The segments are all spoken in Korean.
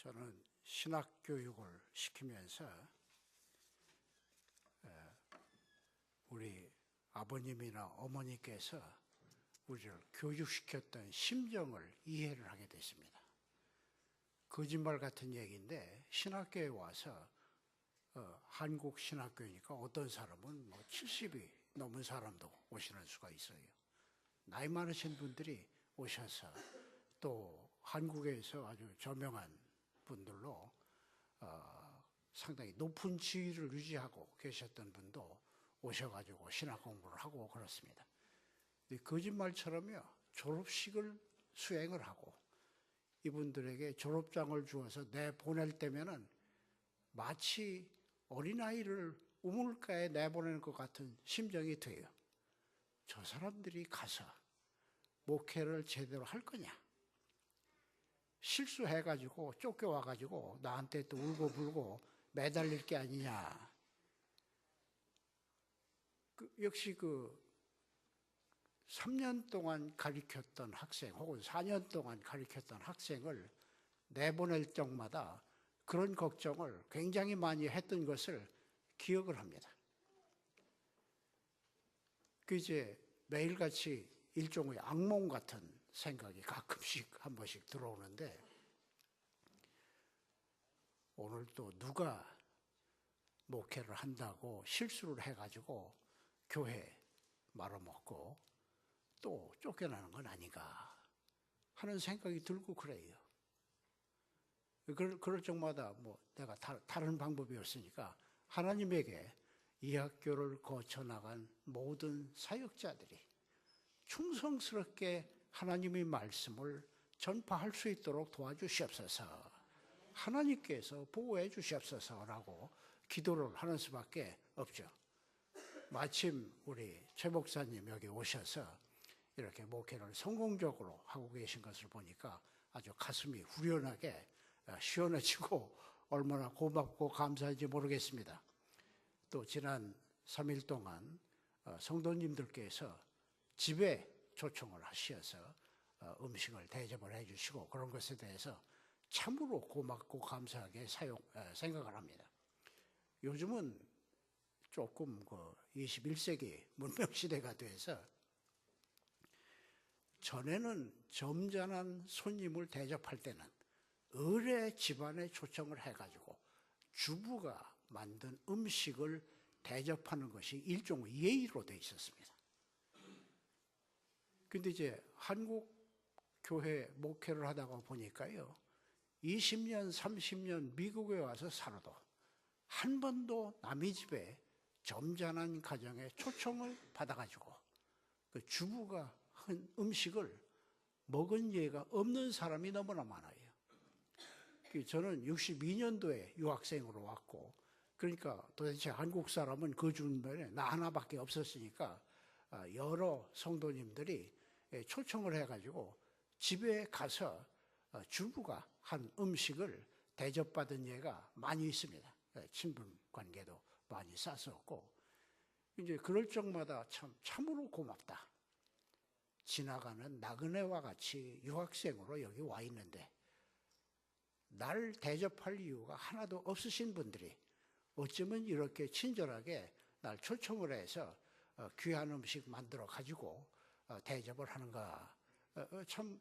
저는 신학교육을 시키면서 우리 아버님이나 어머니께서 우리를 교육시켰던 심정을 이해를 하게 됐습니다. 거짓말 같은 얘기인데 신학교에 와서 한국 신학교니까 어떤 사람은 70이 넘은 사람도 오시는 수가 있어요. 나이 많으신 분들이 오셔서 또 한국에서 아주 저명한 분들로 상당히 높은 지위를 유지하고 계셨던 분도 오셔가지고 신학 공부를 하고 그렇습니다. 거짓말처럼요, 졸업식을 수행을 하고 이분들에게 졸업장을 주어서 내보낼 때면은 마치 어린아이를 우물가에 내보내는 것 같은 심정이 돼요. 저 사람들이 가서 목회를 제대로 할 거냐? 실수해가지고 쫓겨와가지고 나한테 또 울고불고 매달릴 게 아니냐. 역시 3년 동안 가르쳤던 학생 혹은 4년 동안 가르쳤던 학생을 내보낼 적마다 그런 걱정을 굉장히 많이 했던 것을 기억을 합니다. 이제 매일같이 일종의 악몽 같은 생각이 가끔씩 한 번씩 들어오는데, 오늘 또 누가 목회를 한다고 실수를 해가지고 교회 말아먹고 또 쫓겨나는 건 아닌가 하는 생각이 들고 그래요. 그럴 적마다 내가 다른 방법이 없으니까 하나님에게 이 학교를 거쳐나간 모든 사역자들이 충성스럽게 하나님의 말씀을 전파할 수 있도록 도와주시옵소서, 하나님께서 보호해 주시옵소서라고 기도를 하는 수밖에 없죠. 마침 우리 최 목사님 여기 오셔서 이렇게 목회를 성공적으로 하고 계신 것을 보니까 아주 가슴이 후련하게 시원해지고 얼마나 고맙고 감사한지 모르겠습니다. 또 지난 3일 동안 성도님들께서 집에 초청을 하셔서 음식을 대접을 해주시고 그런 것에 대해서 참으로 고맙고 감사하게 생각을 합니다. 요즘은 조금 21세기 문명시대가 돼서 전에는 점잖은 손님을 대접할 때는 을의 집안에 초청을 해가지고 주부가 만든 음식을 대접하는 것이 일종의 예의로 되어 있었습니다. 근데 이제 한국 교회 목회를 하다가 보니까요, 20년, 30년 미국에 와서 살아도 한 번도 남의 집에 점잖은 가정에 초청을 받아가지고 그 주부가 한 음식을 먹은 예가 없는 사람이 너무나 많아요. 저는 62년도에 유학생으로 왔고, 그러니까 도대체 한국 사람은 그 주변에 나 하나밖에 없었으니까 여러 성도님들이 초청을 해가지고 집에 가서 주부가 한 음식을 대접받은 예가 많이 있습니다. 친분 관계도 많이 쌓았고, 이제 그럴 적마다 참으로 고맙다. 지나가는 나그네와 같이 유학생으로 여기 와 있는데 날 대접할 이유가 하나도 없으신 분들이 어쩌면 이렇게 친절하게 날 초청을 해서 귀한 음식 만들어 가지고 대접을 하는가. 참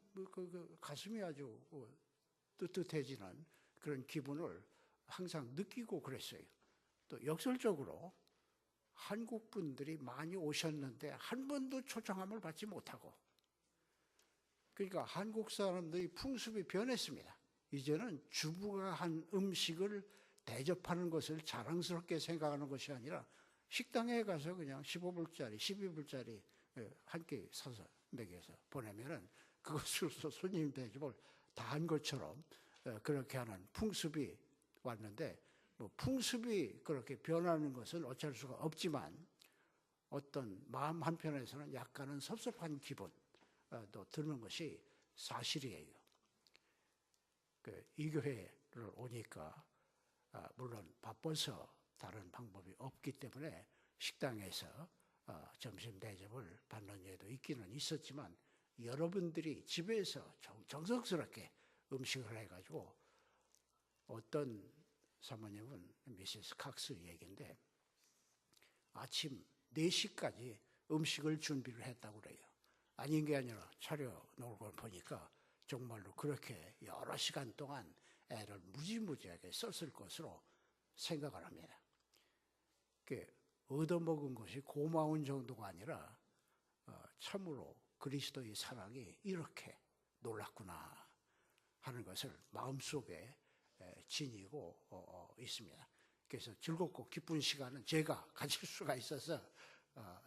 가슴이 아주 뜨뜻해지는 그런 기분을 항상 느끼고 그랬어요. 또 역설적으로 한국 분들이 많이 오셨는데 한 번도 초청함을 받지 못하고, 그러니까 한국 사람들이 풍습이 변했습니다. 이제는 주부가 한 음식을 대접하는 것을 자랑스럽게 생각하는 것이 아니라 식당에 가서 그냥 15불짜리, 12불짜리 한 끼 사서 먹여서 보내면은 그것으로서 손님 대접을 다 한 것처럼 그렇게 하는 풍습이 왔는데, 풍습이 그렇게 변하는 것은 어쩔 수가 없지만 어떤 마음 한편에서는 약간은 섭섭한 기분도 드는 것이 사실이에요. 이 교회를 오니까 물론 바빠서 다른 방법이 없기 때문에 식당에서 점심 대접을 받는 예도 있기는 있었지만, 여러분들이 집에서 정성스럽게 음식을 해가지고 어떤 사모님은 미시스 칵스 얘기인데 아침 4시까지 음식을 준비를 했다고 그래요. 아닌 게 아니라 차려놓은 걸 보니까 정말로 그렇게 여러 시간 동안 애를 무지무지하게 썼을 것으로 생각을 합니다. 얻어먹은 것이 고마운 정도가 아니라 참으로 그리스도의 사랑이 이렇게 놀랍구나 하는 것을 마음속에 지니고 있습니다. 그래서 즐겁고 기쁜 시간은 제가 가질 수가 있어서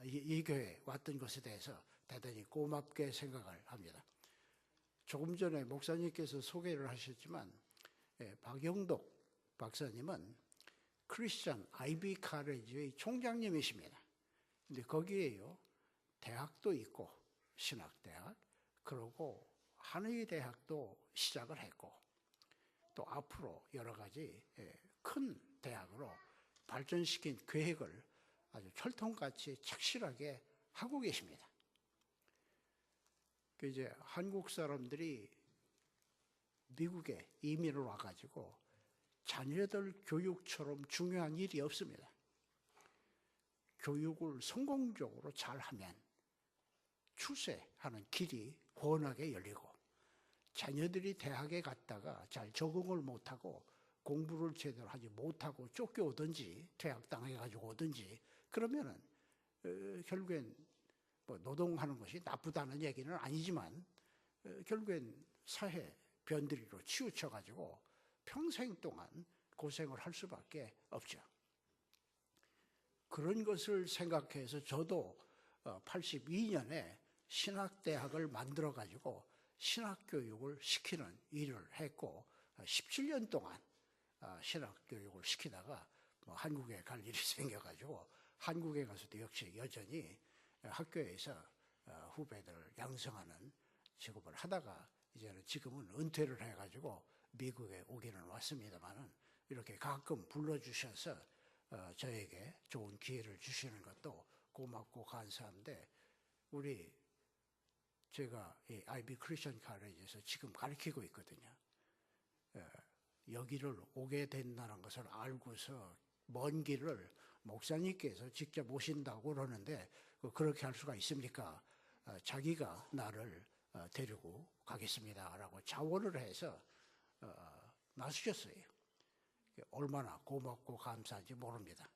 이 교회에 왔던 것에 대해서 대단히 고맙게 생각을 합니다. 조금 전에 목사님께서 소개를 하셨지만 박영덕 박사님은 크리스천 아이비 카레지의 총장님이십니다. 근데 거기에요 대학도 있고 신학대학 그리고 한의 대학도 시작을 했고 또 앞으로 여러 가지 큰 대학으로 발전시킨 계획을 아주 철통같이 착실하게 하고 계십니다. 이제 한국 사람들이 미국에 이민을 와가지고 자녀들 교육처럼 중요한 일이 없습니다. 교육을 성공적으로 잘하면 출세하는 길이 훤하게 열리고 자녀들이 대학에 갔다가 잘 적응을 못하고 공부를 제대로 하지 못하고 쫓겨오든지 퇴학당해가지고 오든지 그러면은 결국엔 뭐 노동하는 것이 나쁘다는 얘기는 아니지만 결국엔 사회 변두리로 치우쳐가지고 평생 동안 고생을 할 수밖에 없죠. 그런 것을 생각해서 저도 82년에 신학대학을 만들어가지고 신학교육을 시키는 일을 했고 17년 동안 신학교육을 시키다가 한국에 갈 일이 생겨가지고 한국에 가서도 역시 여전히 학교에서 후배들을 양성하는 직업을 하다가 이제는 지금은 은퇴를 해가지고 미국에 오기는 왔습니다만은 이렇게 가끔 불러주셔서 저에게 좋은 기회를 주시는 것도 고맙고 감사한데 제가 이 아이비 크리스천 카레지에서 지금 가르치고 있거든요. 여기를 오게 된다는 것을 알고서 먼 길을 목사님께서 직접 오신다고 그러는데 그렇게 할 수가 있습니까? 자기가 나를 데리고 가겠습니다라고 자원을 해서 나서셨어요. 얼마나 고맙고 감사한지 모릅니다.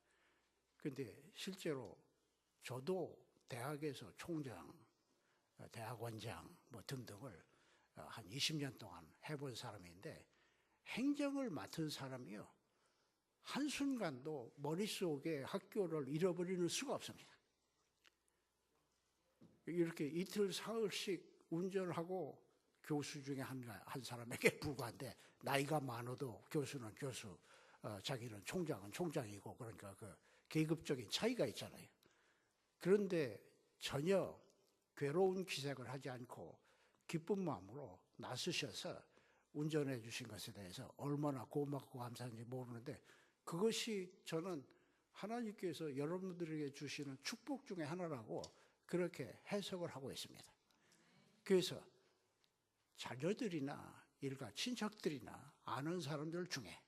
그런데 실제로 저도 대학에서 총장, 대학원장 뭐 등등을 한 20년 동안 해본 사람인데 행정을 맡은 사람이요. 한순간도 머릿속에 학교를 잃어버리는 수가 없습니다. 이렇게 이틀 사흘씩 운전을 하고 교수 중에 한 사람에게 불과한데 나이가 많아도 교수는 교수, 자기는 총장은 총장이고 그러니까 그 계급적인 차이가 있잖아요. 그런데 전혀 괴로운 기색을 하지 않고 기쁜 마음으로 나서셔서 운전해 주신 것에 대해서 얼마나 고맙고 감사한지 모르는데 그것이 저는 하나님께서 여러분들에게 주시는 축복 중에 하나라고 그렇게 해석을 하고 있습니다. 그래서 자녀들이나 일가 친척들이나 아는 사람들 중에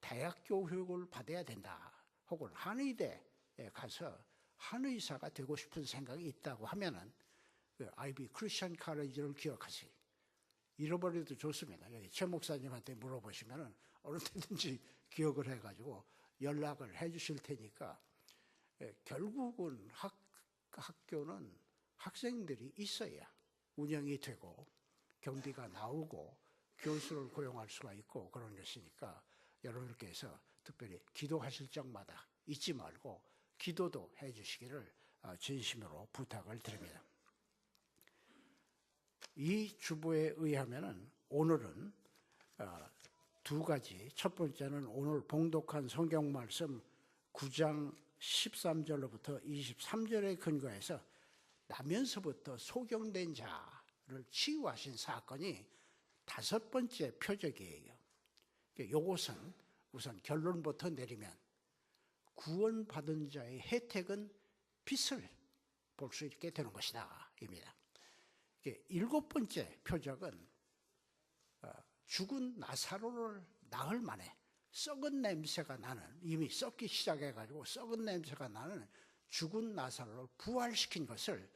대학 교육을 받아야 된다 혹은 한의대에 가서 한의사가 되고 싶은 생각이 있다고 하면은 그 아이비 크리스천 카레지를 기억하세요. 잃어버려도 좋습니다. 여기 최 목사님한테 물어보시면은 어느 때든지 기억을 해가지고 연락을 해주실 테니까 결국은 학교는 학생들이 있어야 운영이 되고 경비가 나오고 교수를 고용할 수가 있고 그런 것이니까 여러분께서 특별히 기도하실 적마다 잊지 말고 기도도 해주시기를 진심으로 부탁을 드립니다. 이 주보에 의하면은 오늘은 두 가지. 첫 번째는 오늘 봉독한 성경 말씀 9장 13절로부터 23절에 근거해서 나면서부터 소경된 자를 치유하신 사건이 5번째 표적이에요. 이것은 우선 결론부터 내리면 구원받은 자의 혜택은 빛을 볼 수 있게 되는 것이다 입니다. 7번째 표적은 죽은 나사로를 나흘 만에 썩은 냄새가 나는, 이미 썩기 시작해가지고 썩은 냄새가 나는 죽은 나사로를 부활시킨 것을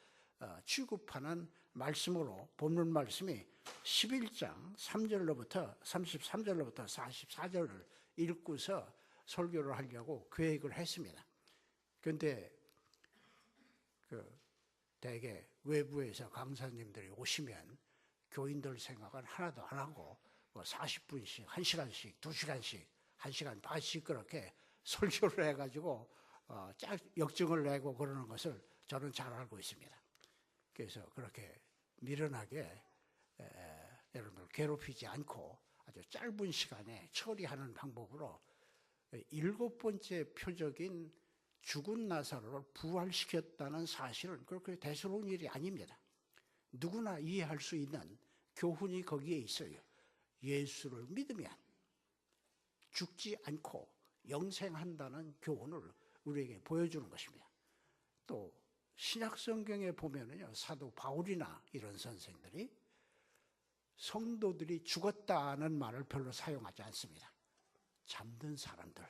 취급하는 말씀으로, 본문 말씀이 11장 3절로부터 33절로부터 44절을 읽고서 설교를 하려고 계획을 했습니다. 그런데 대개 외부에서 강사님들이 오시면 교인들 생각은 하나도 안 하고 40분씩, 1시간씩, 2시간씩, 1시간 반씩 그렇게 설교를 해가지고 역증을 내고 그러는 것을 저는 잘 알고 있습니다. 그래서 그렇게 미련하게 여러분들 괴롭히지 않고 아주 짧은 시간에 처리하는 방법으로 7번째 표적인 죽은 나사로를 부활시켰다는 사실은 그렇게 대수로운 일이 아닙니다. 누구나 이해할 수 있는 교훈이 거기에 있어요. 예수를 믿으면 죽지 않고 영생한다는 교훈을 우리에게 보여주는 것입니다. 또 신약 성경에 보면은요, 사도 바울이나 이런 선생들이 성도들이 죽었다는 말을 별로 사용하지 않습니다. 잠든 사람들.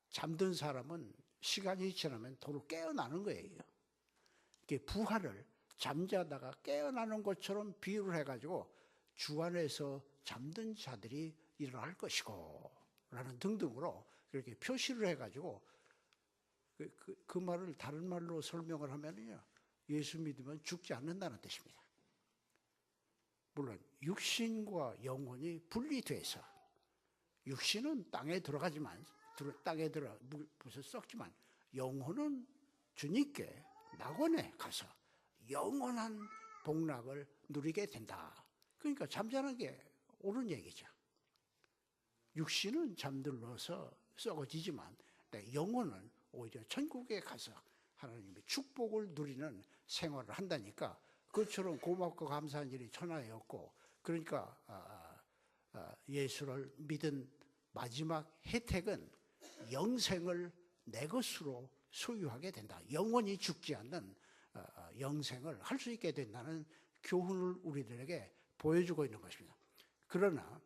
잠든 사람은 시간이 지나면 도로 깨어나는 거예요. 이게 부활을 잠자다가 깨어나는 것처럼 비유를 해가지고 주 안에서 잠든 자들이 일어날 것이고 라는 등등으로 그렇게 표시를 해가지고 그 말을 다른 말로 설명을 하면요, 예수 믿으면 죽지 않는다는 뜻입니다. 물론 육신과 영혼이 분리돼서 육신은 땅에 들어가지만 땅에 들어 무슨 썩지만 영혼은 주님께 낙원에 가서 영원한 복락을 누리게 된다. 그러니까 잠자는 게 옳은 얘기죠. 육신은 잠들어서 썩어지지만 영혼은 오히려 천국에 가서 하나님의 축복을 누리는 생활을 한다니까, 그처럼 고맙고 감사한 일이 천하였고, 그러니까 예수를 믿은 마지막 혜택은 영생을 내 것으로 소유하게 된다. 영원히 죽지 않는 영생을 할 수 있게 된다는 교훈을 우리들에게 보여주고 있는 것입니다. 그러나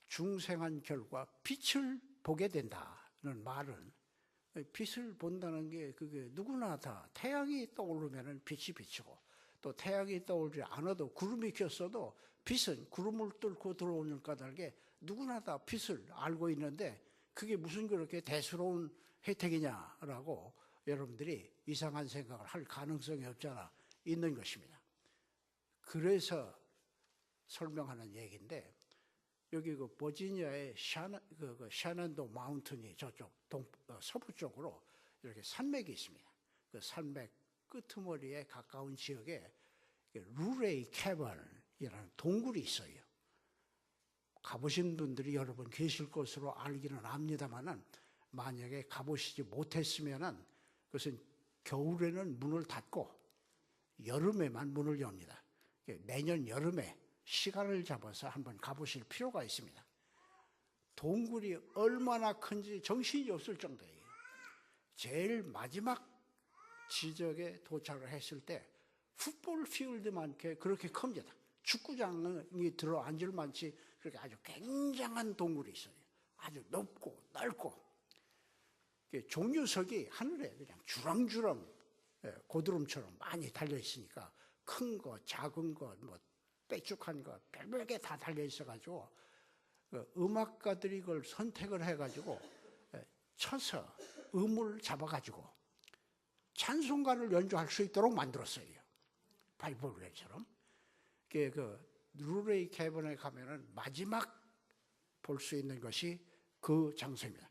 중생한 결과 빛을 보게 된다는 말은, 빛을 본다는 게 그게 누구나 다 태양이 떠오르면 빛이 비치고, 또 태양이 떠오르지 않아도 구름이 꼈어도 빛은 구름을 뚫고 들어오는 까닭에 누구나 다 빛을 알고 있는데 그게 무슨 그렇게 대수로운 혜택이냐라고 여러분들이 이상한 생각을 할 가능성이 없잖아 있는 것입니다. 그래서 설명하는 얘기인데, 여기 그 버지니아의 샤난도 마운틴이 저쪽 서부 쪽으로 이렇게 산맥이 있습니다. 그 산맥 끄트머리에 가까운 지역에 루레이 캐번이라는 동굴이 있어요. 가보신 분들이 여러 분 계실 것으로 알기는 합니다만은, 만약에 가보시지 못했으면은 그것은 겨울에는 문을 닫고 여름에만 문을 엽니다. 내년 여름에 시간을 잡아서 한번 가보실 필요가 있습니다. 동굴이 얼마나 큰지 정신이 없을 정도예요. 제일 마지막 지역에 도착을 했을 때 풋볼 필드만큼 그렇게 큽니다. 축구장이 들어 앉을 만치 그렇게 아주 굉장한 동굴이 있어요. 아주 높고 넓고, 종유석이 하늘에 그냥 주렁주렁 고드름처럼 많이 달려 있으니까 큰 거, 작은 거, 뭐 빼쭉한 거, 별별게 다 달려 있어가지고 음악가들이 그걸 선택을 해가지고 쳐서 음을 잡아가지고 찬송가를 연주할 수 있도록 만들었어요. 바이블처럼. 그 루레이 캐번에 가면은 마지막 볼 수 있는 것이 그 장소입니다.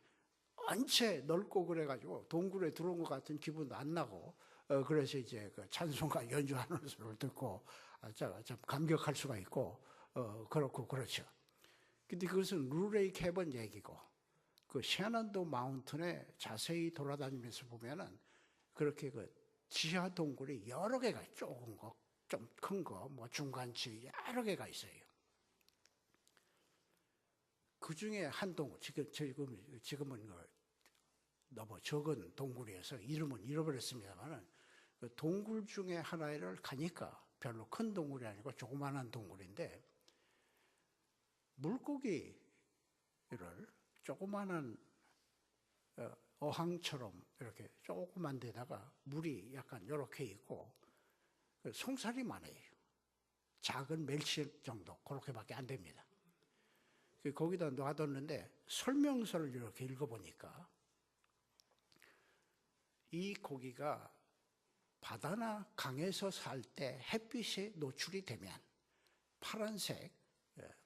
전체 넓고 그래가지고 동굴에 들어온 것 같은 기분도 안 나고, 그래서 이제 그 찬송가 연주하는 소리를 듣고 좀 감격할 수가 있고, 그렇고 그렇죠. 근데 그것은 루레이 캐번 얘기고, 그 샤난도 마운틴에 자세히 돌아다니면서 보면은 그렇게 그 지하 동굴이 여러 개가, 조금 거, 좀 큰 거, 뭐 중간치 여러 개가 있어요. 그 중에 한 동굴, 지금은 너무 적은 동굴이어서 이름은 잃어버렸습니다만은, 그 동굴 중에 하나를 가니까 별로 큰 동굴이 아니고 조그마한 동굴인데, 물고기를 조그마한 어항처럼 이렇게 조그만 데다가 물이 약간 이렇게 있고 송사리 많아요. 작은 멸치 정도 그렇게밖에 안 됩니다. 거기다 놔뒀는데 설명서를 이렇게 읽어보니까 이 고기가 바다나 강에서 살 때 햇빛에 노출이 되면 파란색,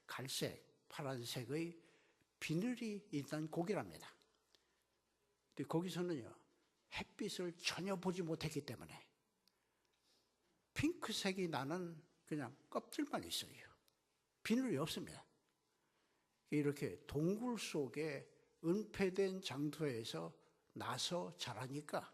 갈색, 파란색의 비늘이 있는 고기랍니다. 근데 거기서는요, 햇빛을 전혀 보지 못했기 때문에 핑크색이 나는 그냥 껍질만 있어요. 비늘이 없습니다. 이렇게 동굴 속에 은폐된 장소에서 나서 자라니까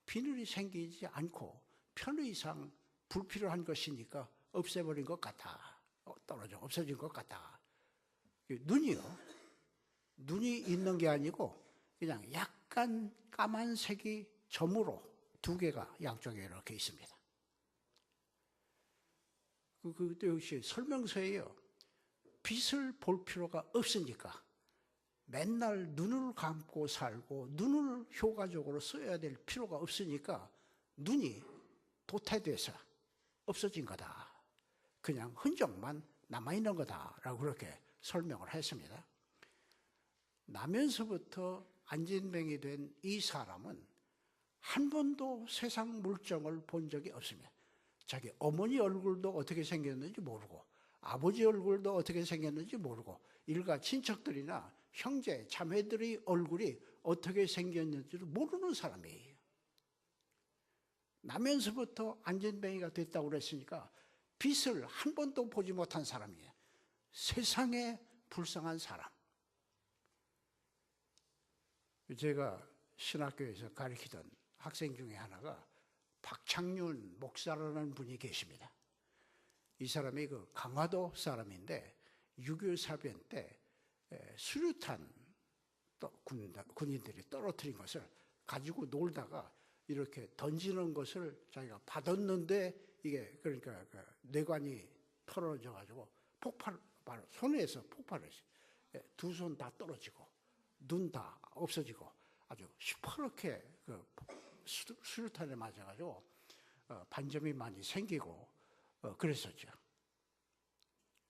비늘이 생기지 않고 편의상 불필요한 것이니까 없애버린 것 같아. 떨어져 없어진 것 같아. 눈이요. 눈이 있는 게 아니고 그냥 약간 까만색이 점으로 두 개가 양쪽에 이렇게 있습니다. 그때 역시 설명서에요. 빛을 볼 필요가 없으니까 맨날 눈을 감고 살고 눈을 효과적으로 써야 될 필요가 없으니까 눈이 도태돼서 없어진 거다. 그냥 흔적만 남아있는 거다라고 그렇게 설명을 했습니다. 나면서부터 안진뱅이 된 이 사람은 한 번도 세상 물정을 본 적이 없습니다. 자기 어머니 얼굴도 어떻게 생겼는지 모르고 아버지 얼굴도 어떻게 생겼는지 모르고 일가 친척들이나 형제, 자매들의 얼굴이 어떻게 생겼는지를 모르는 사람이에요. 나면서부터 안진뱅이가 됐다고 그랬으니까 빛을 한 번도 보지 못한 사람이에요. 세상에 불쌍한 사람. 제가 신학교에서 가르치던 학생 중에 하나가 박창윤 목사라는 분이 계십니다. 이 사람이 그 강화도 사람인데 6.25 사변 때 수류탄 군인들이 떨어뜨린 것을 가지고 놀다가 이렇게 던지는 것을 자기가 받았는데 이게 그러니까 뇌관이 털어져 가지고 바로 손에서 폭발했어요. 두 손 다 떨어지고 눈 다 없어지고 아주 시퍼렇게 수류탄에 맞아가지고 반점이 많이 생기고 그랬었죠.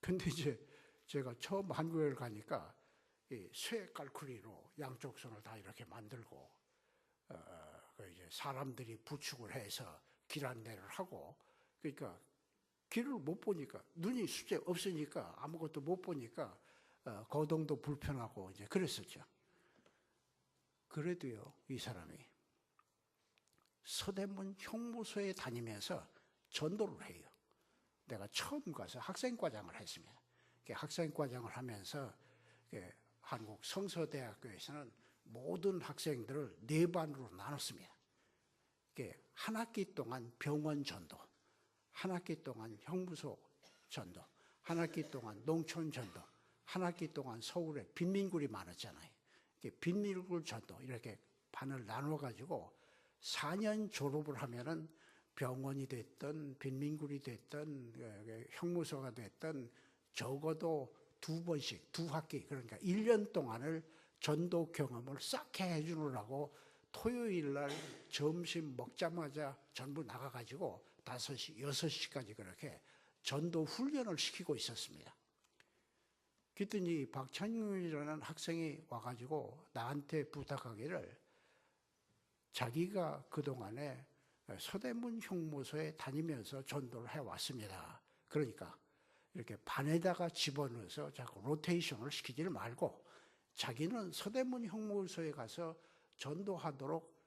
근데 이제 제가 처음 한국에 가니까 이 쇠 깔쿠리로 양쪽 손을 다 이렇게 만들고 이제 사람들이 부축을 해서 길 안내를 하고 그러니까 길을 못 보니까 눈이 수제 없으니까 아무것도 못 보니까 거동도 불편하고 이제 그랬었죠. 그래도요 이 사람이 서대문 형무소에 다니면서 전도를 해요. 내가 처음 가서 학생과장을 했습니다. 학생과장을 하면서 한국 성서대학교에서는 모든 학생들을 4반으로 나눴습니다. 한 학기 동안 병원 전도, 한 학기 동안 형무소 전도, 한 학기 동안 농촌 전도, 한 학기 동안 서울에 빈민굴이 많았잖아요. 빈민굴 전도 이렇게 반을 나눠가지고 4년 졸업을 하면은 병원이 됐든 빈민굴이 됐든 형무소가 됐든 적어도 2번씩 2학기 그러니까 1년 동안을 전도 경험을 싹 해주느라고 토요일 날 점심 먹자마자 전부 나가가지고 5시, 6시까지 그렇게 전도 훈련을 시키고 있었습니다. 그랬더니 박찬윤이라는 학생이 와가지고 나한테 부탁하기를 자기가 그동안에 서대문 형무소에 다니면서 전도를 해왔습니다. 그러니까 이렇게 반에다가 집어넣어서 자꾸 로테이션을 시키지를 말고 자기는 서대문 형무소에 가서 전도하도록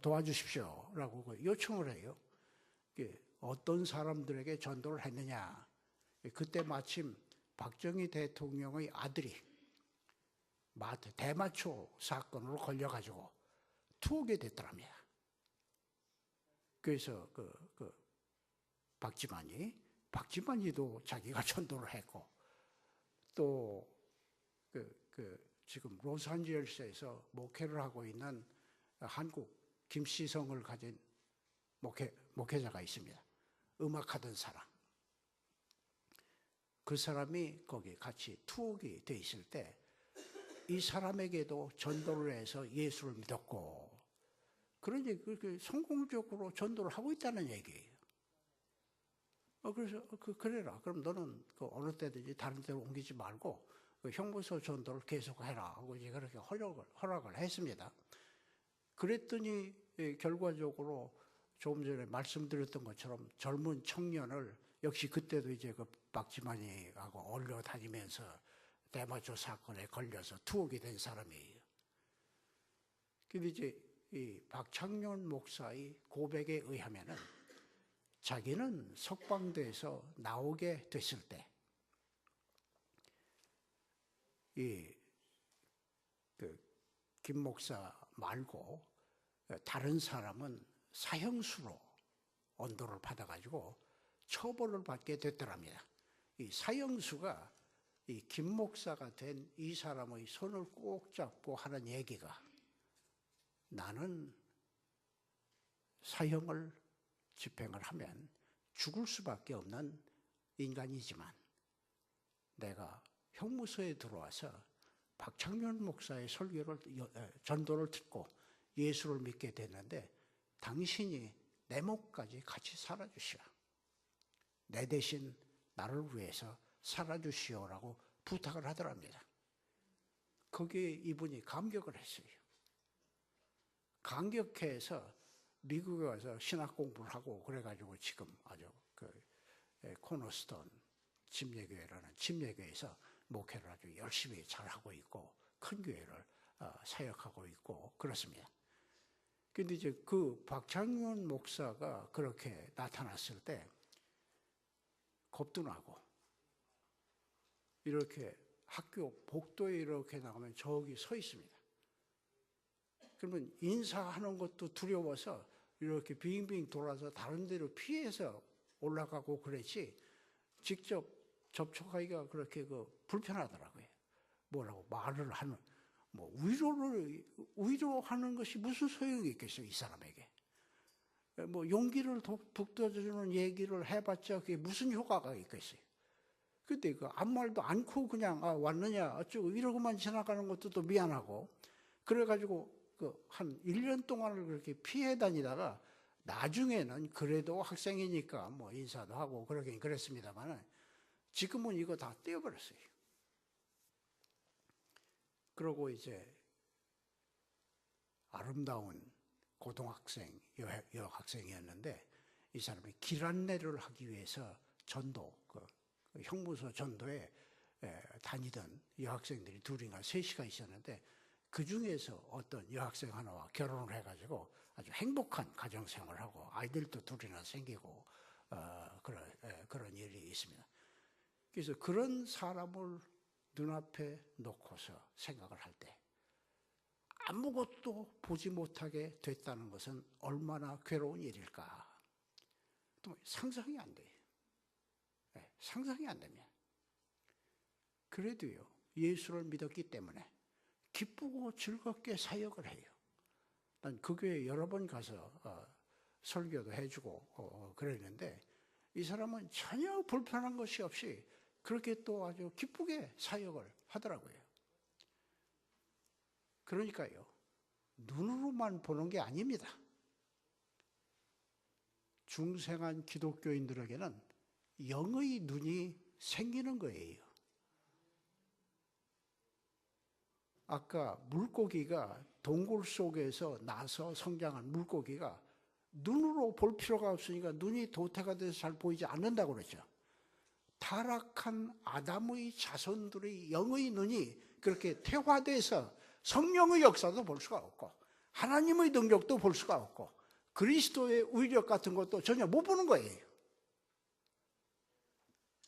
도와주십시오라고 요청을 해요. 어떤 사람들에게 전도를 했느냐. 그때 마침 박정희 대통령의 아들이 대마초 사건으로 걸려가지고 투옥이 됐더랍니다. 그래서 박지만이도 자기가 전도를 했고 또 지금 로스앤젤레스에서 목회를 하고 있는 한국 김시성을 가진 목회자가 있습니다. 음악하던 사람. 그 사람이 거기 같이 투옥이 돼 있을 때 이 사람에게도 전도를 해서 예수를 믿었고, 그러니 그렇게 성공적으로 전도를 하고 있다는 얘기예요. 그래서 그래라. 그럼 너는 어느 때든지 다른 데로 옮기지 말고 형무소 전도를 계속해라 하고 이제 그렇게 허락을 했습니다. 그랬더니 결과적으로 조금 전에 말씀드렸던 것처럼 젊은 청년을 역시 그때도 이제 그 박지만이하고 어울려 다니면서 대마초 사건에 걸려서 투옥이 된 사람이에요. 근데 이제 이 박창년 목사의 고백에 의하면은 자기는 석방돼서 나오게 됐을 때 이 김 목사 말고 다른 사람은 사형수로 언도를 받아가지고 처벌을 받게 됐더랍니다. 이 사형수가 이 김 목사가 된 이 사람의 손을 꼭 잡고 하는 얘기가, 나는 사형을 집행을 하면 죽을 수밖에 없는 인간이지만 내가 형무소에 들어와서 박창년 목사의 전도를 듣고 예수를 믿게 됐는데 당신이 내 목까지 같이 살아주시오. 내 대신 나를 위해서 살아주시오라고 부탁을 하더랍니다. 거기에 이분이 감격을 했어요. 감격해서 미국에 와서 신학 공부를 하고 그래가지고 지금 아주 코너스톤 침례교회라는 침례교회에서 목회를 아주 열심히 잘하고 있고 큰 교회를 사역하고 있고 그렇습니다. 근데 이제 그 박창윤 목사가 그렇게 나타났을 때 겁도 나고, 이렇게 학교 복도에 이렇게 나가면 저기 서 있습니다. 그러면 인사하는 것도 두려워서 이렇게 빙빙 돌아서 다른 데로 피해서 올라가고 그랬지, 직접 접촉하기가 그렇게 불편하더라고요. 뭐라고 말을 하는, 위로하는 것이 무슨 소용이 있겠어요, 이 사람에게. 용기를 북돋아주는 얘기를 해봤자 그게 무슨 효과가 있겠어요. 근데 아무 말도 않고 그냥 왔느냐 어쩌고 이러고만 지나가는 것도 또 미안하고, 그래가지고 한 1년 동안을 그렇게 피해 다니다가 나중에는 그래도 학생이니까 인사도 하고 그러긴 그랬습니다만 지금은 이거 다 떼어버렸어요. 그러고 이제 아름다운 고등학생, 여학생이었는데 이 사람이 길 안내를 하기 위해서 전도, 형무소 전도에 다니던 여학생들이 둘인가 셋이가 있었는데 그 중에서 어떤 여학생 하나와 결혼을 해가지고 아주 행복한 가정생활을 하고 아이들도 둘이나 생기고 그런 일이 있습니다. 그래서 그런 사람을 눈앞에 놓고서 생각을 할 때 아무것도 보지 못하게 됐다는 것은 얼마나 괴로운 일일까. 또 상상이 안 돼요. 상상이 안 됩니다. 그래도요, 예수를 믿었기 때문에 기쁘고 즐겁게 사역을 해요. 난 그 교회 여러 번 가서 설교도 해주고 그랬는데 이 사람은 전혀 불편한 것이 없이 그렇게 또 아주 기쁘게 사역을 하더라고요. 그러니까요, 눈으로만 보는 게 아닙니다. 중생한 기독교인들에게는 영의 눈이 생기는 거예요. 아까 물고기가 동굴 속에서 나서 성장한 물고기가 눈으로 볼 필요가 없으니까 눈이 도태가 돼서 잘 보이지 않는다고 그랬죠. 타락한 아담의 자손들의 영의 눈이 그렇게 퇴화돼서 성령의 역사도 볼 수가 없고 하나님의 능력도 볼 수가 없고 그리스도의 위력 같은 것도 전혀 못 보는 거예요.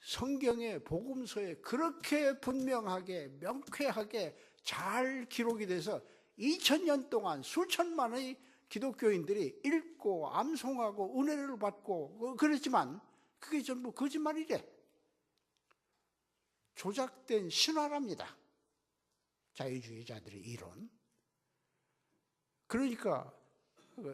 성경의 복음서에 그렇게 분명하게 명쾌하게 잘 기록이 돼서 2000년 동안 수천만의 기독교인들이 읽고 암송하고 은혜를 받고 그랬지만 그게 전부 거짓말이래. 조작된 신화랍니다. 자유주의자들의 이론. 그러니까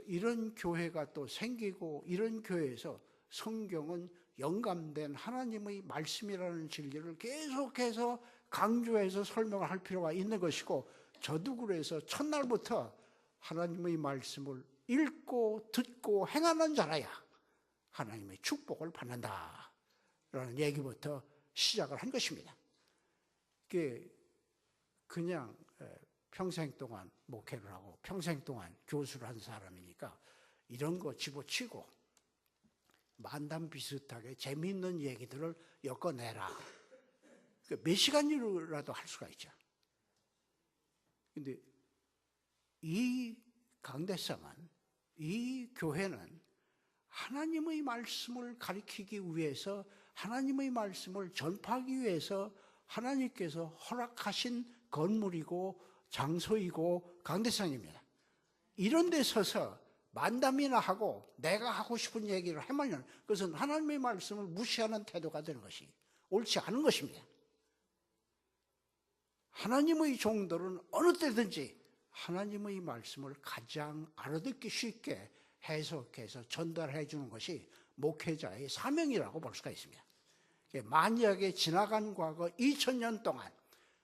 이런 교회가 또 생기고 이런 교회에서 성경은 영감된 하나님의 말씀이라는 진리를 계속해서 강조해서 설명을 할 필요가 있는 것이고, 저도 그래서 첫날부터 하나님의 말씀을 읽고 듣고 행하는 자라야 하나님의 축복을 받는다라는 얘기부터 시작을 한 것입니다. 그냥 평생 동안 목회를 하고 평생 동안 교수를 한 사람이니까 이런 거 집어치고 만담 비슷하게 재미있는 얘기들을 엮어내라. 몇 시간이라도 할 수가 있죠. 근데 이 강대상은, 이 교회는 하나님의 말씀을 가리키기 위해서, 하나님의 말씀을 전파하기 위해서 하나님께서 허락하신 건물이고 장소이고 강대상입니다. 이런 데 서서 만담이나 하고 내가 하고 싶은 얘기를 하면 그것은 하나님의 말씀을 무시하는 태도가 되는 것이 옳지 않은 것입니다. 하나님의 종들은 어느 때든지 하나님의 말씀을 가장 알아듣기 쉽게 해석해서 전달해 주는 것이 목회자의 사명이라고 볼 수가 있습니다. 만약에 지나간 과거 2000년 동안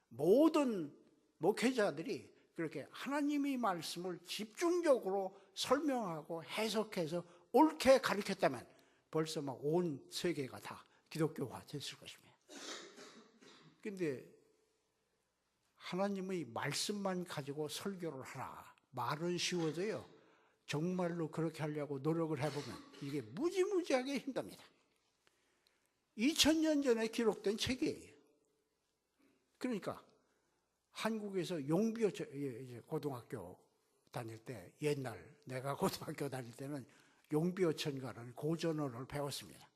모든 목회자들이 그렇게 하나님의 말씀을 집중적으로 설명하고 해석해서 옳게 가르쳤다면 벌써 막 온 세계가 다 기독교화 됐을 것입니다. 그런데 하나님의 말씀만 가지고 설교를 하라. 말은 쉬워도요, 정말로 그렇게 하려고 노력을 해보면 이게 무지무지하게 힘듭니다. 2000년 전에 기록된 책이에요. 그러니까 한국에서 용비어천, 고등학교 다닐 때, 옛날 내가 고등학교 다닐 때는 용비어천가라는 고전어를 배웠습니다.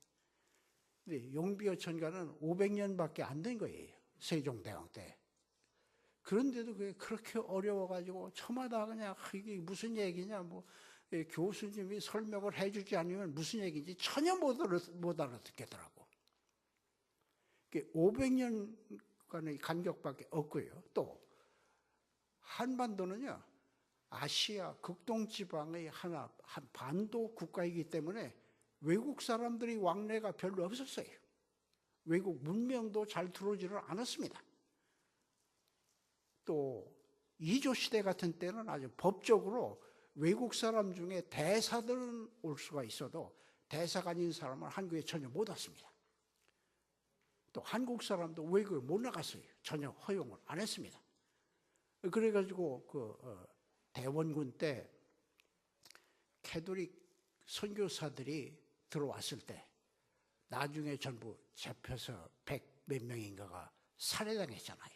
근데 용비어천가는 500년밖에 안 된 거예요. 세종대왕 때. 그런데도 그게 그렇게 어려워가지고 저마다 그냥 이게 무슨 얘기냐, 교수님이 설명을 해주지 않으면 무슨 얘기인지 전혀 못 알아듣겠더라고. 500년간의 간격밖에 없고요. 또 한반도는요, 아시아 극동지방의 한 반도 국가이기 때문에 외국 사람들이 왕래가 별로 없었어요. 외국 문명도 잘 들어오지를 않았습니다. 또 이조시대 같은 때는 아주 법적으로 외국 사람 중에 대사들은 올 수가 있어도 대사가 아닌 사람은 한국에 전혀 못 왔습니다. 또 한국 사람도 외국에 못 나갔어요. 전혀 허용을 안 했습니다. 그래가지고 대원군 때 캐톨릭 선교사들이 들어왔을 때 나중에 전부 잡혀서 100 몇 명인가가 살해당했잖아요.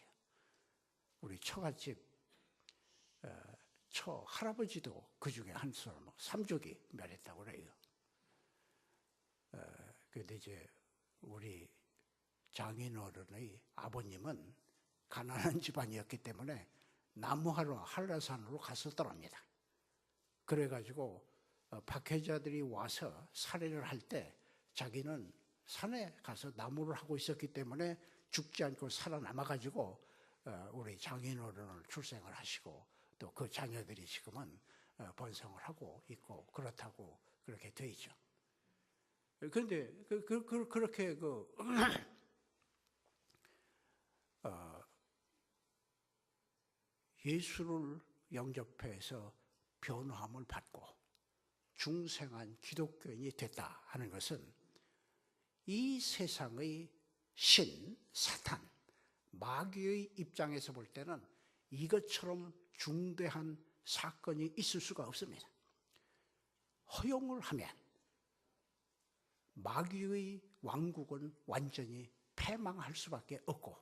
우리 처갓집 처 할아버지도 그 중에 한 사람, 삼족이 멸했다고 그래요. 그런데 이제 우리 장인어른의 아버님은 가난한 집안이었기 때문에 나무하러 한라산으로 갔었더랍니다. 그래가지고 박해자들이 와서 살해를 할 때 자기는 산에 가서 나무를 하고 있었기 때문에 죽지 않고 살아남아가지고 우리 장인어른을 출생을 하시고 또 그 자녀들이 지금은 번성을 하고 있고 그렇다고 그렇게 돼 있죠. 그런데 그렇게 예수를 영접해서 변화함을 받고 중생한 기독교인이 됐다 하는 것은 이 세상의 신, 사탄, 마귀의 입장에서 볼 때는 이것처럼 중대한 사건이 있을 수가 없습니다. 허용을 하면 마귀의 왕국은 완전히 패망할 수밖에 없고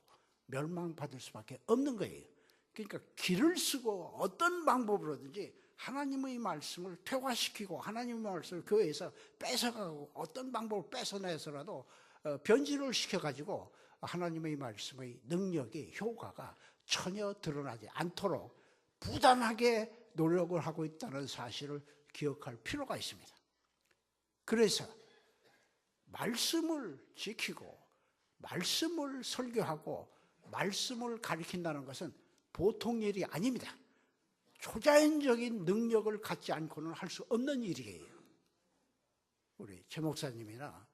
멸망받을 수밖에 없는 거예요. 그러니까 길을 쓰고 어떤 방법으로든지 하나님의 말씀을 퇴화시키고 하나님의 말씀을 교회에서 뺏어가고 어떤 방법을 뺏어내서라도 변질을 시켜가지고 하나님의 말씀의 능력이, 효과가 전혀 드러나지 않도록 부단하게 노력을 하고 있다는 사실을 기억할 필요가 있습니다. 그래서 말씀을 지키고 말씀을 설교하고 말씀을 가리킨다는 것은 보통 일이 아닙니다. 초자연적인 능력을 갖지 않고는 할 수 없는 일이에요. 우리 최 목사님이나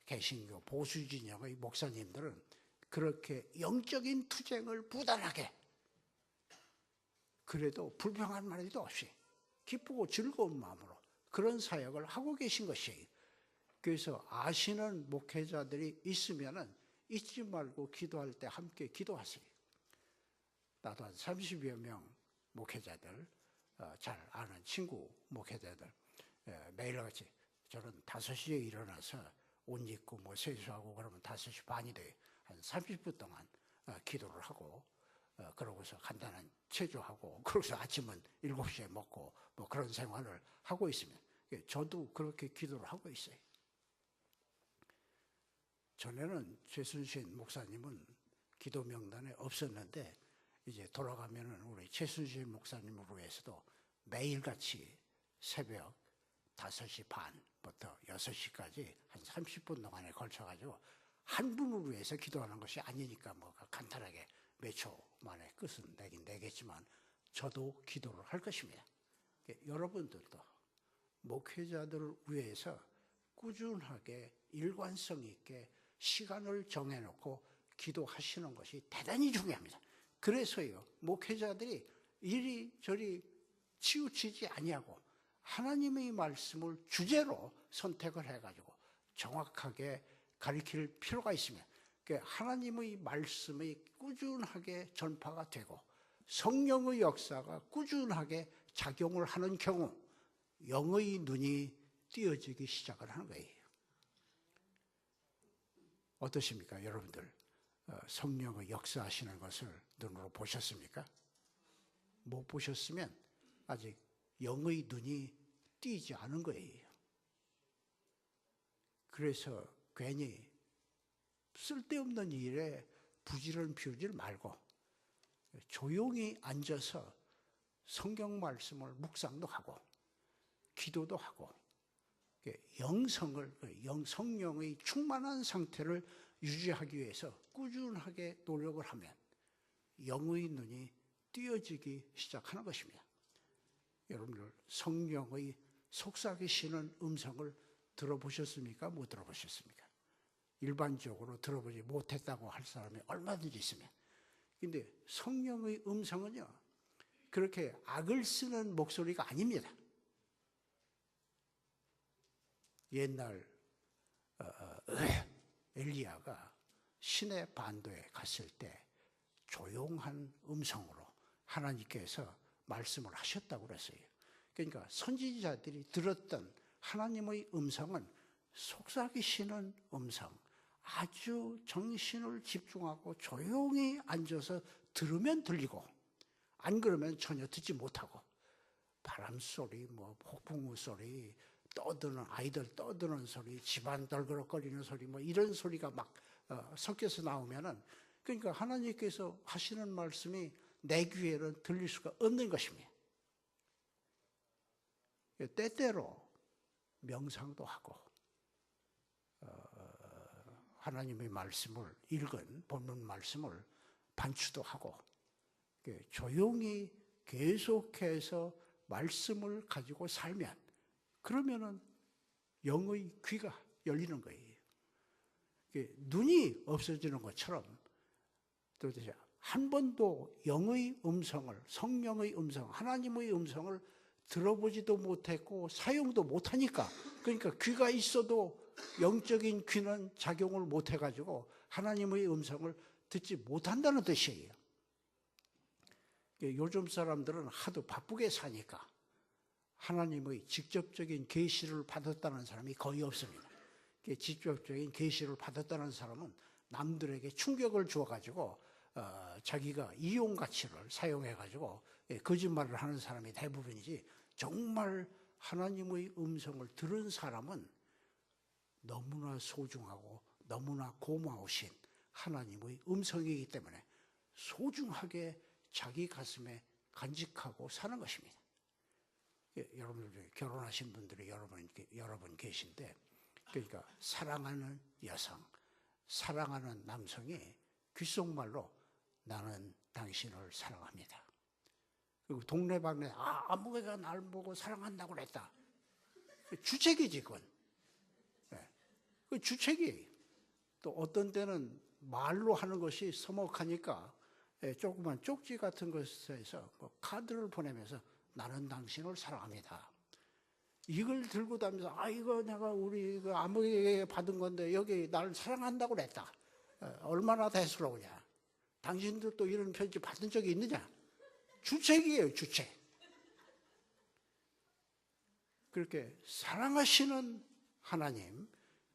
개신교 보수 진영의 목사님들은 그렇게 영적인 투쟁을 부단하게, 그래도 불평한 마디도 없이 기쁘고 즐거운 마음으로 그런 사역을 하고 계신 것이에요. 그래서 아시는 목회자들이 있으면은 잊지 말고 기도할 때 함께 기도하세요. 나도 한 30여 명 목회자들, 잘 아는 친구 목회자들, 매일같이 저는 5시에 일어나서 옷 입고 뭐 세수하고 그러면 5시 반이 돼요. 한 30분 동안 기도를 하고, 그러고서 간단한 체조하고, 그러고서 아침은 7시에 먹고 뭐 그런 생활을 하고 있습니다. 저도 그렇게 기도를 하고 있어요. 전에는 최순신 목사님은 기도 명단에 없었는데 이제 돌아가면은 우리 최순신 목사님을 위해서도 매일같이 새벽 5시 반부터 6시까지 한 30분 동안에 걸쳐가지고 한 분을 위해서 기도하는 것이 아니니까 뭐 간단하게 몇 초 만에 끝은 내긴 내겠지만 저도 기도를 할 것입니다. 여러분들도 목회자들을 위해서 꾸준하게 일관성 있게 시간을 정해놓고 기도하시는 것이 대단히 중요합니다. 그래서요, 목회자들이 이리저리 치우치지 아니하고 하나님의 말씀을 주제로 선택을 해가지고 정확하게 가르칠 필요가 있습니다. 하나님의 말씀이 꾸준하게 전파가 되고 성령의 역사가 꾸준하게 작용을 하는 경우 영의 눈이 띄어지기 시작을 하는 거예요. 어떠십니까, 여러분들? 성령의 역사하시는 것을 눈으로 보셨습니까? 못 보셨으면 아직 영의 눈이 띄지 않은 거예요. 그래서 괜히 쓸데없는 일에 부지런 피우지 말고 조용히 앉아서 성경 말씀을 묵상도 하고 기도도 하고 성령의 충만한 상태를 유지하기 위해서 꾸준하게 노력을 하면 영의 눈이 띄어지기 시작하는 것입니다. 여러분들 성령의 속삭이시는 음성을 들어보셨습니까? 못 들어보셨습니까? 일반적으로 들어보지 못했다고 할 사람이 얼마든지 있으면. 근데 성령의 음성은요, 그렇게 악을 쓰는 목소리가 아닙니다. 옛날 엘리야가 시내 반도에 갔을 때 조용한 음성으로 하나님께서 말씀을 하셨다고 그랬어요. 그러니까 선지자들이 들었던 하나님의 음성은 속삭이시는 음성, 아주 정신을 집중하고 조용히 앉아서 들으면 들리고 안 그러면 전혀 듣지 못하고 바람 소리, 뭐 폭풍우 소리, 떠드는 아이들 떠드는 소리, 집안 덜그럭거리는 소리, 뭐 이런 소리가 막 섞여서 나오면은, 그러니까 하나님께서 하시는 말씀이 내 귀에는 들릴 수가 없는 것입니다. 때때로 명상도 하고 하나님의 말씀을 읽은 본문 말씀을 반추도 하고 조용히 계속해서 말씀을 가지고 살면, 그러면은 영의 귀가 열리는 거예요. 눈이 없어지는 것처럼 도대체 한 번도 영의 음성을, 성령의 음성, 하나님의 음성을 들어보지도 못했고 사용도 못하니까, 그러니까 귀가 있어도 영적인 귀는 작용을 못해가지고 하나님의 음성을 듣지 못한다는 뜻이에요. 요즘 사람들은 하도 바쁘게 사니까 하나님의 직접적인 계시를 받았다는 사람이 거의 없습니다. 직접적인 계시를 받았다는 사람은 남들에게 충격을 주어가지고 자기가 이용 가치를 사용해가지고 거짓말을 하는 사람이 대부분이지, 정말 하나님의 음성을 들은 사람은 너무나 소중하고 너무나 고마우신 하나님의 음성이기 때문에 소중하게 자기 가슴에 간직하고 사는 것입니다. 여러분들 결혼하신 분들이 여러분 계신데, 그러니까 사랑하는 여성, 사랑하는 남성이 귓속말로 나는 당신을 사랑합니다. 그리고 동네방네 아무개가 날 보고 사랑한다고 그랬다. 주책이지 그건. 그 주책이에요. 또 어떤 때는 말로 하는 것이 서먹하니까 조그만 쪽지 같은 것에서 뭐 카드를 보내면서 나는 당신을 사랑합니다. 이걸 들고 다니면서 이거 내가 우리 그 아무에게 받은 건데 여기 나를 사랑한다고 그랬다. 얼마나 대수로우냐. 당신들도 이런 편지 받은 적이 있느냐. 주책이에요, 주책. 그렇게 사랑하시는 하나님,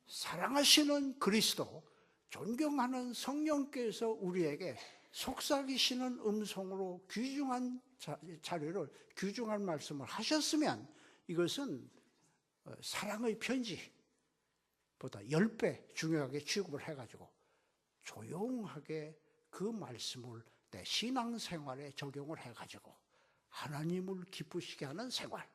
사랑하시는 그리스도, 존경하는 성령께서 우리에게 속삭이시는 음성으로 귀중한 자료를, 귀중한 말씀을 하셨으면 이것은 사랑의 편지보다 10배 중요하게 취급을 해가지고 조용하게 그 말씀을 내 신앙생활에 적용을 해가지고 하나님을 기쁘시게 하는 생활,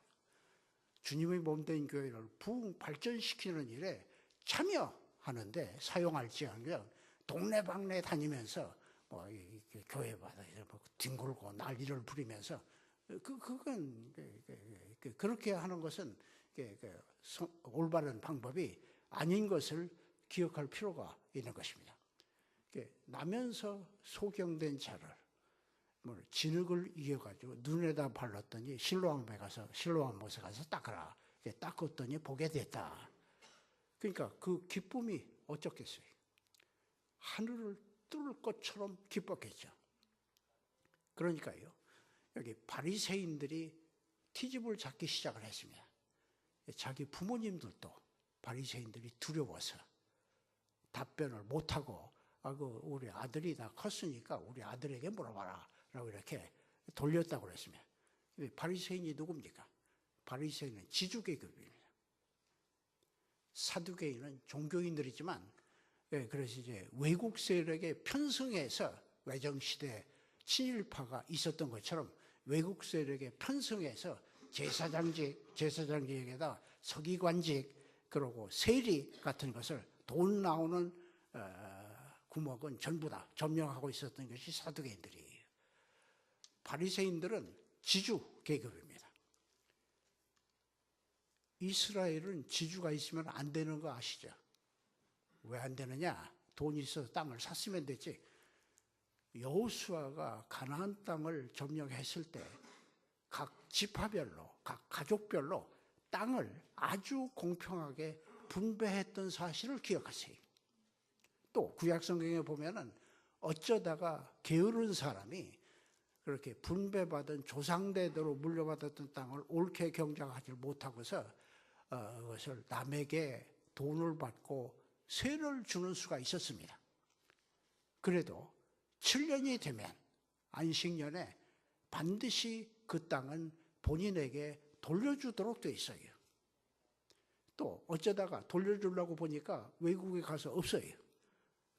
주님의 몸된 교회를 부흥 발전시키는 일에 참여하는데 사용할지언정 동네방네 다니면서 뭐 교회마다 뭐 뒹굴고 난리를 부리면서 그건 그렇게 하는 것은 올바른 방법이 아닌 것을 기억할 필요가 있는 것입니다. 나면서 소경된 자를 진흙을 이겨가지고 눈에다 발랐더니 실로암에 가서 실로암못에 가서 닦아라. 닦았더니 보게 됐다. 그러니까 그 기쁨이 어쩌겠어요. 하늘을 뚫을 것처럼 기뻤겠죠. 그러니까요. 여기 바리새인들이 트집을 잡기 시작을 했습니다. 자기 부모님들도 바리새인들이 두려워서 답변을 못하고 우리 아들이 다 컸으니까 우리 아들에게 물어봐라 라고 이렇게 돌렸다고 그랬습니다. 바리새인이 누굽니까? 바리새인은 지주계급입니다. 사두개인은 종교인들이지만 그래서 이제 외국 세력에 편승해서 외정시대 친일파가 있었던 것처럼 외국 세력에 편승해서 제사장직에다 서기관직 그리고 세리 같은 것을 돈 나오는 구멍은 전부 다 점령하고 있었던 것이 사두개인들이에요. 바리새인들은 지주 계급입니다. 이스라엘은 지주가 있으면 안 되는 거 아시죠? 왜 안 되느냐? 돈이 있어서 땅을 샀으면 됐지. 여호수아가 가나안 땅을 점령했을 때 각 지파별로, 각 가족별로 땅을 아주 공평하게 분배했던 사실을 기억하세요. 또 구약성경에 보면은 어쩌다가 게으른 사람이 그렇게 분배받은 조상대대로 물려받았던 땅을 옳게 경작하지 못하고서 그것을 남에게 돈을 받고 세를 주는 수가 있었습니다. 그래도 7년이 되면 안식년에 반드시 그 땅은 본인에게 돌려주도록 돼 있어요. 또 어쩌다가 돌려주려고 보니까 외국에 가서 없어요.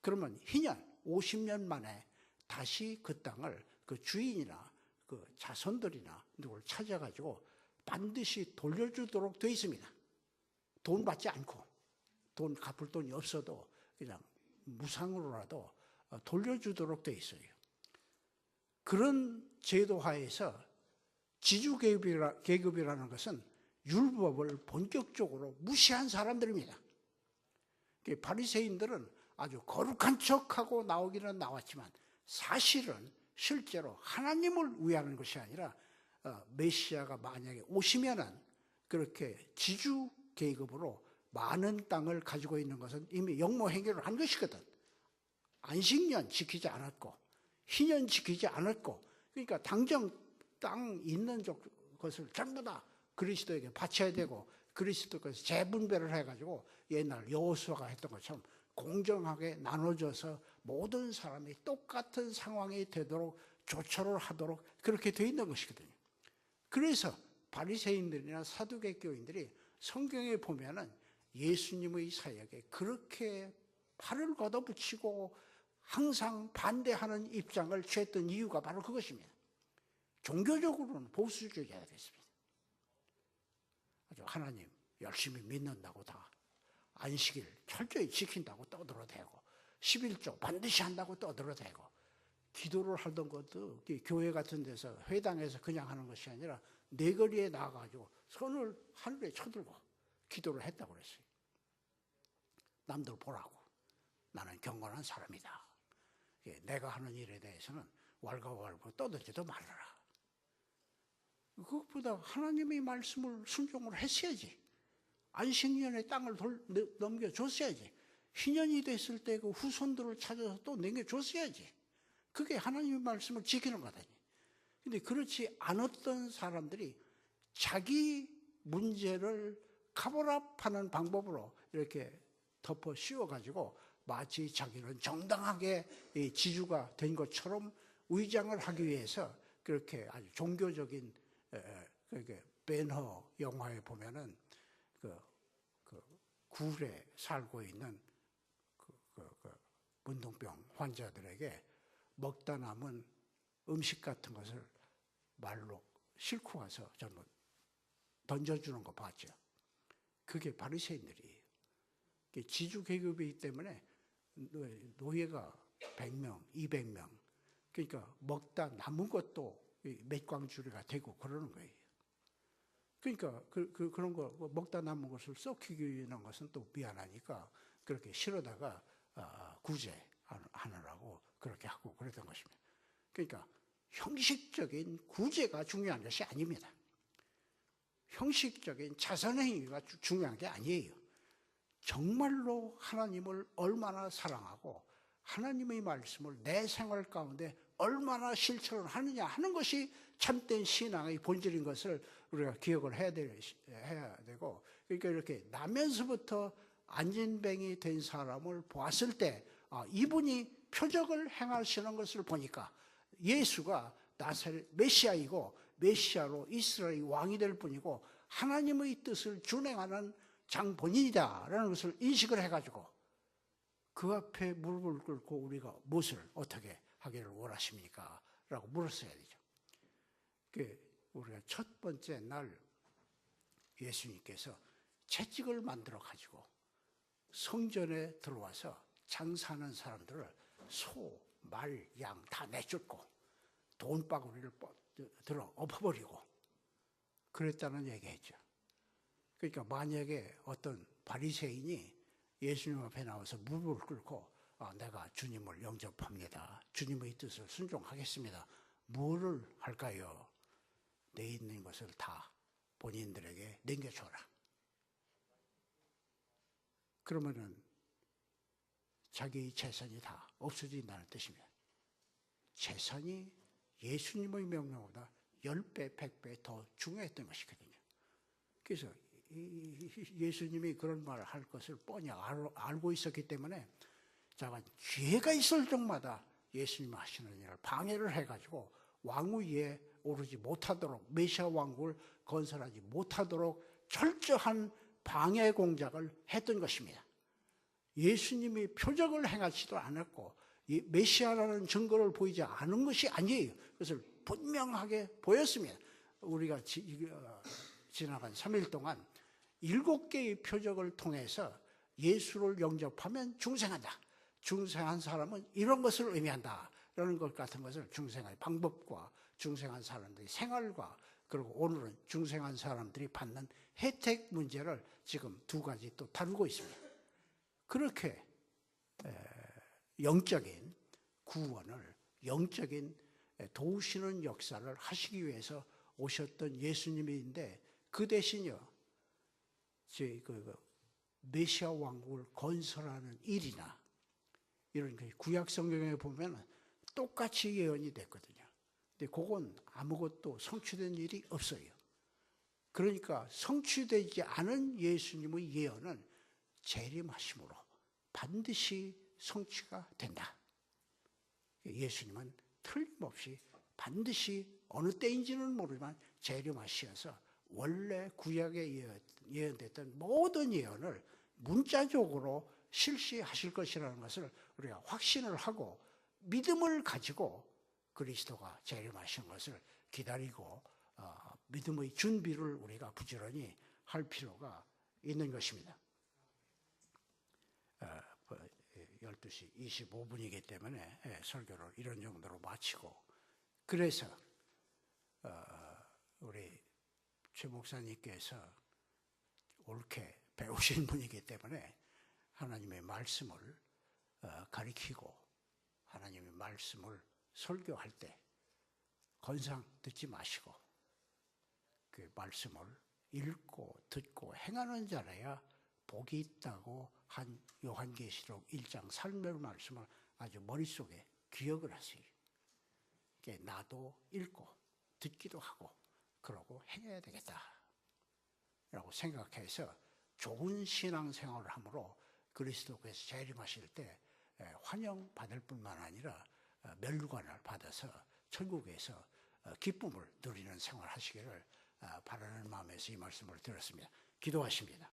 그러면 희년 50년 만에 다시 그 땅을 그 주인이나 그 자손들이나 누구를 찾아가지고 반드시 돌려주도록 돼 있습니다. 돈 받지 않고 돈 갚을 돈이 없어도 그냥 무상으로라도 돌려주도록 돼 있어요. 그런 제도 하에서 지주계급이라는 것은 율법을 본격적으로 무시한 사람들입니다. 바리새인들은 아주 거룩한 척하고 나오기는 나왔지만 사실은 실제로 하나님을 위하는 것이 아니라 메시아가 만약에 오시면은 그렇게 지주계급으로 많은 땅을 가지고 있는 것은 이미 역모행위를 한 것이거든. 안식년 지키지 않았고 희년 지키지 않았고 그러니까 당장 땅 있는 것을 전부 다 그리스도에게 바쳐야 되고 그리스도께서 재분배를 해가지고 옛날 여호수아가 했던 것처럼 공정하게 나눠져서 모든 사람이 똑같은 상황이 되도록 조처를 하도록 그렇게 돼 있는 것이거든요. 그래서 바리새인들이나 사두개교인들이 성경에 보면은 예수님의 사역에 그렇게 팔을 걷어붙이고 항상 반대하는 입장을 취했던 이유가 바로 그것입니다. 종교적으로는 보수주의자였습니다. 아주 하나님 열심히 믿는다고 다 안식일 철저히 지킨다고 떠들어대고 11조 반드시 한다고 떠들어대고 기도를 하던 것도 교회 같은 데서 회당에서 그냥 하는 것이 아니라 내거리에 나가가지고 손을 하늘에 쳐들고 기도를 했다고 그랬어요. 남들 보라고. 나는 경건한 사람이다. 내가 하는 일에 대해서는 왈가왈부 떠들지도 말아라. 그것보다 하나님의 말씀을 순종을 했어야지. 안식년의 땅을 넘겨줬어야지. 희년이 됐을 때 그 후손들을 찾아서 또 넘겨줬어야지. 그게 하나님의 말씀을 지키는 거다니. 근데 그렇지 않았던 사람들이 자기 문제를 커버업하는 방법으로 이렇게 덮어 씌워가지고 마치 자기는 정당하게 지주가 된 것처럼 위장을 하기 위해서 그렇게 아주 종교적인 벤허 영화에 보면은 그 굴에 살고 있는 문둥병 환자들에게 먹다 남은 음식 같은 것을 말로 싣고 가서 전부 던져주는 거 봤죠. 그게 바리새인들이에요. 지주 계급이기 때문에 노예가 100명, 200명, 그러니까 먹다 남은 것도 몇광주리가 되고 그러는 거예요. 그러니까 그런 거 먹다 남은 것을 썩히는 것은 또 미안하니까 그렇게 실어다가 구제하느라고 그렇게 하고 그랬던 것입니다. 그러니까 형식적인 구제가 중요한 것이 아닙니다. 형식적인 자선행위가 중요한 게 아니에요. 정말로 하나님을 얼마나 사랑하고 하나님의 말씀을 내 생활 가운데 얼마나 실천을 하느냐 하는 것이 참된 신앙의 본질인 것을 우리가 기억을 해야 되고, 그러니까 이렇게 나면서부터 안진뱅이 된 사람을 보았을 때 이분이 표적을 행하시는 것을 보니까 예수가 나사렛 메시아이고 메시아로 이스라엘의 왕이 될 뿐이고 하나님의 뜻을 준행하는 장본인이다라는 것을 인식을 해가지고 그 앞에 무릎을 꿇고 우리가 무엇을 어떻게 하기를 원하십니까? 라고 물었어야 되죠. 우리가 첫 번째 날 예수님께서 채찍을 만들어 가지고 성전에 들어와서 장사하는 사람들을 소, 말, 양 다 내쫓고 돈바구니를 들어 엎어버리고 그랬다는 얘기했죠. 그러니까 만약에 어떤 바리새인이 예수님 앞에 나와서 무릎을 꿇고 내가 주님을 영접합니다. 주님의 뜻을 순종하겠습니다. 뭐를 할까요? 내 있는 것을 다 본인들에게 넘겨줘라. 그러면은 자기 재산이 다 없어진다는 뜻입니다. 재산이 예수님의 명령보다 10배, 100배 더 중요했던 것이거든요. 그래서 예수님이 그런 말을 할 것을 뻔히 알고 있었기 때문에 자가 기회가 있을 적마다 예수님 하시는 일을 방해를 해가지고 왕위에 오르지 못하도록, 메시아 왕국을 건설하지 못하도록 철저한 방해 공작을 했던 것입니다. 예수님이 표적을 행하지도 않았고 메시아라는 증거를 보이지 않은 것이 아니에요. 그것을 분명하게 보였습니다. 우리가 지나간 3일 동안 7개의 표적을 통해서 예수를 영접하면 중생한다. 중생한 사람은 이런 것을 의미한다. 라는 것 같은 것을 중생의 방법과 중생한 사람들의 생활과 그리고 오늘은 중생한 사람들이 받는 혜택 문제를 지금 2가지 또 다루고 있습니다. 그렇게 영적인 구원을, 영적인 도우시는 역사를 하시기 위해서 오셨던 예수님인데 그 대신요, 메시아 왕국을 건설하는 일이나 이런 구약 성경에 보면 똑같이 예언이 됐거든요. 근데 그건 아무것도 성취된 일이 없어요. 그러니까 성취되지 않은 예수님의 예언은 재림하심으로 반드시 성취가 된다. 예수님은 틀림없이 반드시 어느 때인지는 모르지만 재림하셔서 원래 구약에 예언됐던 모든 예언을 문자적으로 실시하실 것이라는 것을 우리가 확신을 하고 믿음을 가지고 그리스도가 재림하신 것을 기다리고 믿음의 준비를 우리가 부지런히 할 필요가 있는 것입니다. 12시 25분이기 때문에 설교를 이런 정도로 마치고, 그래서 우리 최 목사님께서 옳게 배우신 분이기 때문에 하나님의 말씀을 가리키고 하나님의 말씀을 설교할 때 건상 듣지 마시고 그 말씀을 읽고 듣고 행하는 자라야 복이 있다고 한 요한계시록 1장 3절 말씀을 아주 머릿속에 기억을 하세요. 나도 읽고 듣기도 하고 그러고 행해야 되겠다 라고 생각해서 좋은 신앙생활을 함으로 그리스도께서 재림하실 때 환영받을 뿐만 아니라 멸관을 받아서 천국에서 기쁨을 누리는 생활을 하시기를 바라는 마음에서 이 말씀을 드렸습니다. 기도하십니다.